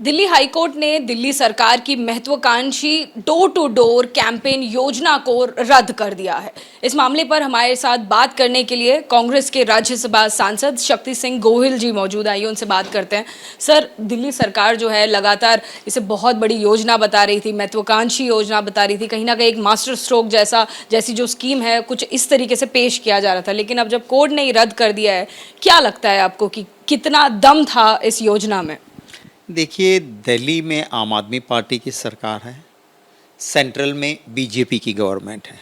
Delhi high court ने दिल्ली सरकार की महत्वाकांक्षी डोर टू डोर कैंपेन योजना को रद्द कर दिया है। इस मामले पर हमारे साथ बात करने के लिए कांग्रेस के राज्यसभा सांसद शक्ति सिंह गोहिल जी मौजूद, आइए उनसे बात करते हैं। सर, दिल्ली सरकार जो है लगातार इसे बहुत बड़ी योजना बता रही थी, महत्वाकांक्षी योजना बता रही थी, कहीं ना कहीं एक मास्टर स्ट्रोक जैसी जो स्कीम है कुछ इस तरीके से पेश किया जा रहा था, लेकिन अब जब कोर्ट ने रद्द कर दिया है, क्या लगता है आपको कि कितना दम था इस योजना में? देखिए, दिल्ली में आम आदमी पार्टी की सरकार है, सेंट्रल में बीजेपी की गवर्नमेंट है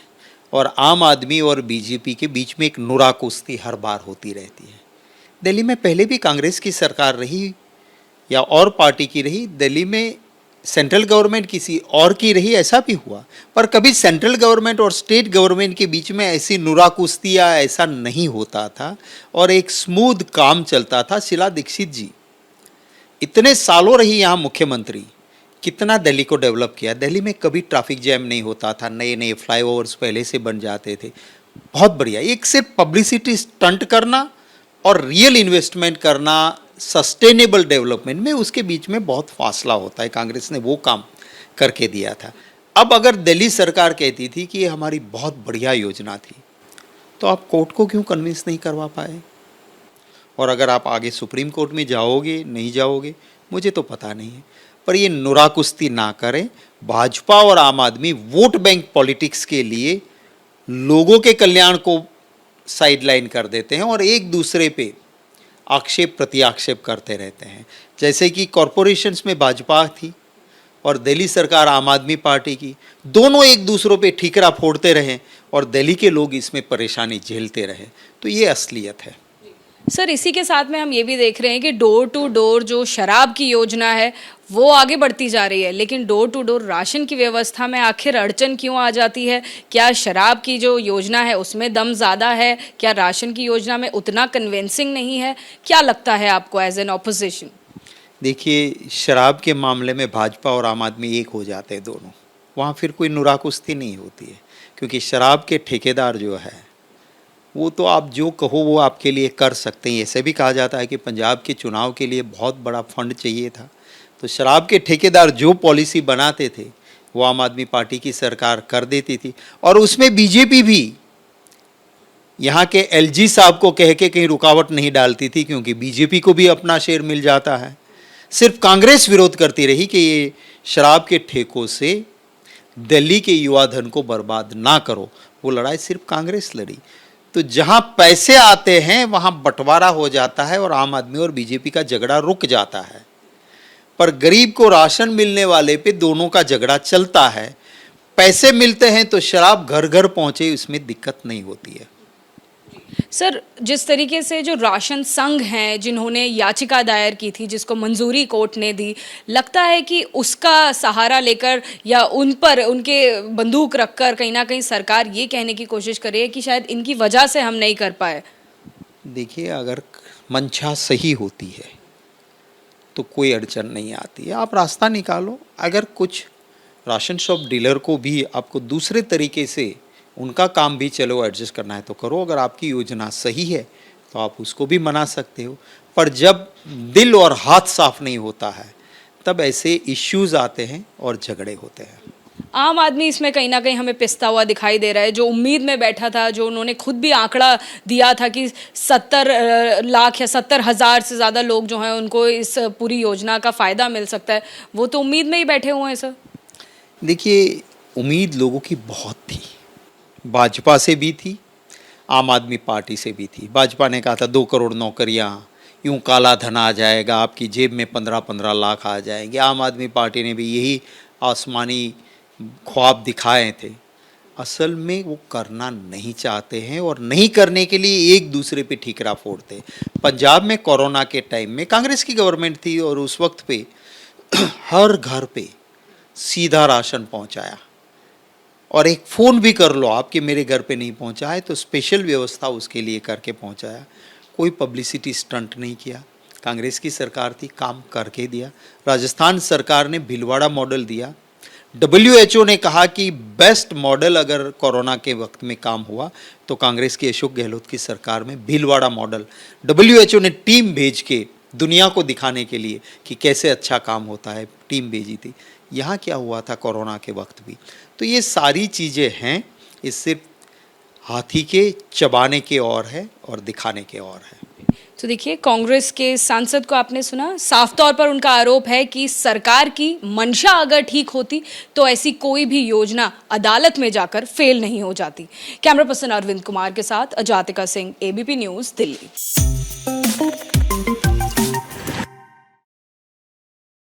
और आम आदमी और बीजेपी के बीच में एक नुरा कुश्ती हर बार होती रहती है। दिल्ली में पहले भी कांग्रेस की सरकार रही या और पार्टी की रही, दिल्ली में सेंट्रल गवर्नमेंट किसी और की रही, ऐसा भी हुआ, पर कभी सेंट्रल गवर्नमेंट और स्टेट गवर्नमेंट के बीच में ऐसी नुरा कुश्ती या ऐसा नहीं होता था और एक स्मूथ काम चलता था। शीला दीक्षित जी इतने सालों रही यहाँ मुख्यमंत्री, कितना दिल्ली को डेवलप किया। दिल्ली में कभी ट्रैफिक जैम नहीं होता था, नए नए फ्लाईओवर्स पहले से बन जाते थे, बहुत बढ़िया। एक सिर्फ पब्लिसिटी स्टंट करना और रियल इन्वेस्टमेंट करना सस्टेनेबल डेवलपमेंट में, उसके बीच में बहुत फासला होता है। कांग्रेस ने वो काम करके दिया था। अब अगर दिल्ली सरकार कहती थी कि ये हमारी बहुत बढ़िया योजना थी, तो आप कोर्ट को क्यों कन्विंस नहीं करवा पाए? और अगर आप आगे सुप्रीम कोर्ट में जाओगे नहीं जाओगे मुझे तो पता नहीं है, पर ये नुरा कुश्ती ना करें। भाजपा और आम आदमी वोट बैंक पॉलिटिक्स के लिए लोगों के कल्याण को साइडलाइन कर देते हैं और एक दूसरे पे आक्षेप प्रत्याक्षेप करते रहते हैं। जैसे कि कॉरपोरेशंस में भाजपा थी और दिल्ली सरकार आम आदमी पार्टी की, दोनों एक दूसरों पे ठीकरा फोड़ते रहे और दिल्ली के लोग इसमें परेशानी झेलते रहे। तो ये असलियत है। सर, इसी के साथ में हम ये भी देख रहे हैं कि डोर टू डोर जो शराब की योजना है वो आगे बढ़ती जा रही है, लेकिन डोर टू डोर राशन की व्यवस्था में आखिर अड़चन क्यों आ जाती है? क्या शराब की जो योजना है उसमें दम ज़्यादा है? क्या राशन की योजना में उतना कन्विंसिंग नहीं है? क्या लगता है आपको एज एन ऑपोजिशन? देखिए, शराब के मामले में भाजपा और आम आदमी एक हो जाते हैं दोनों, वहाँ फिर कोई नुरा कुश्ती नहीं होती है, क्योंकि शराब के ठेकेदार जो है वो तो आप जो कहो वो आपके लिए कर सकते हैं। ऐसे भी कहा जाता है कि पंजाब के चुनाव के लिए बहुत बड़ा फंड चाहिए था, तो शराब के ठेकेदार जो पॉलिसी बनाते थे वो आम आदमी पार्टी की सरकार कर देती थी और उसमें बीजेपी भी यहाँ के एलजी साहब को कह के कहीं रुकावट नहीं डालती थी, क्योंकि बीजेपी को भी अपना शेयर मिल जाता है। सिर्फ कांग्रेस विरोध करती रही कि ये शराब के ठेकों से दिल्ली के युवा धन को बर्बाद ना करो। वो लड़ाई सिर्फ कांग्रेस लड़ी। तो जहां पैसे आते हैं वहां बंटवारा हो जाता है और आम आदमी और बीजेपी का झगड़ा रुक जाता है, पर गरीब को राशन मिलने वाले पे दोनों का झगड़ा चलता है। पैसे मिलते हैं तो शराब घर घर पहुंचे, इसमें दिक्कत नहीं होती है। सर, जिस तरीके से जो राशन संघ हैं जिन्होंने याचिका दायर की थी जिसको मंजूरी कोर्ट ने दी, लगता है कि उसका सहारा लेकर या उन पर उनके बंदूक रखकर कहीं ना कहीं सरकार ये कहने की कोशिश कर रही है कि शायद इनकी वजह से हम नहीं कर पाए? देखिए, अगर मंशा सही होती है तो कोई अड़चन नहीं आती है, आप रास्ता निकालो। अगर कुछ राशन शॉप डीलर को भी आपको दूसरे तरीके से उनका काम भी चलो एडजस्ट करना है तो करो। अगर आपकी योजना सही है तो आप उसको भी मना सकते हो, पर जब दिल और हाथ साफ नहीं होता है तब ऐसे इश्यूज आते हैं और झगड़े होते हैं। आम आदमी इसमें कहीं ना कहीं हमें पिसता हुआ दिखाई दे रहा है, जो उम्मीद में बैठा था, जो उन्होंने खुद भी आंकड़ा दिया था कि 70 लाख या 70,000 से ज़्यादा लोग जो हैं उनको इस पूरी योजना का फ़ायदा मिल सकता है, वो तो उम्मीद में ही बैठे हुए हैं। सर देखिए, उम्मीद लोगों की बहुत थी, भाजपा से भी थी, आम आदमी पार्टी से भी थी। भाजपा ने कहा था 2 करोड़ नौकरियां, यूं काला धन आ जाएगा, आपकी जेब में 15-15 लाख आ जाएंगे। आम आदमी पार्टी ने भी यही आसमानी ख्वाब दिखाए थे। असल में वो करना नहीं चाहते हैं और नहीं करने के लिए एक दूसरे पे ठीकरा फोड़ते हैं। पंजाब में कोरोना के टाइम में कांग्रेस की गवर्नमेंट थी और उस वक्त पे हर घर पे सीधा राशन पहुंचाया, और एक फ़ोन भी कर लो आपके मेरे घर पे नहीं पहुंचा है तो स्पेशल व्यवस्था उसके लिए करके पहुंचाया। कोई पब्लिसिटी स्टंट नहीं किया। कांग्रेस की सरकार थी, काम करके दिया। राजस्थान सरकार ने भीलवाड़ा मॉडल दिया। WHO ने कहा कि बेस्ट मॉडल अगर कोरोना के वक्त में काम हुआ तो कांग्रेस की अशोक गहलोत की सरकार में भीलवाड़ा मॉडल, WHO ने टीम भेज के दुनिया को दिखाने के लिए कि कैसे अच्छा काम होता है, टीम भेजी थी। यहाँ क्या हुआ था कोरोना के वक्त भी। तो ये सारी चीज़ें हैं, ये सिर्फ हाथी के चबाने के और है और दिखाने के और है। तो देखिए, कांग्रेस के सांसद को आपने सुना, साफ तौर पर उनका आरोप है कि सरकार की मंशा अगर ठीक होती तो ऐसी कोई भी योजना अदालत में जाकर फेल नहीं हो जाती। कैमरा पर्सन अरविंद कुमार के साथ अजातिका सिंह, एबीपी न्यूज़, दिल्ली।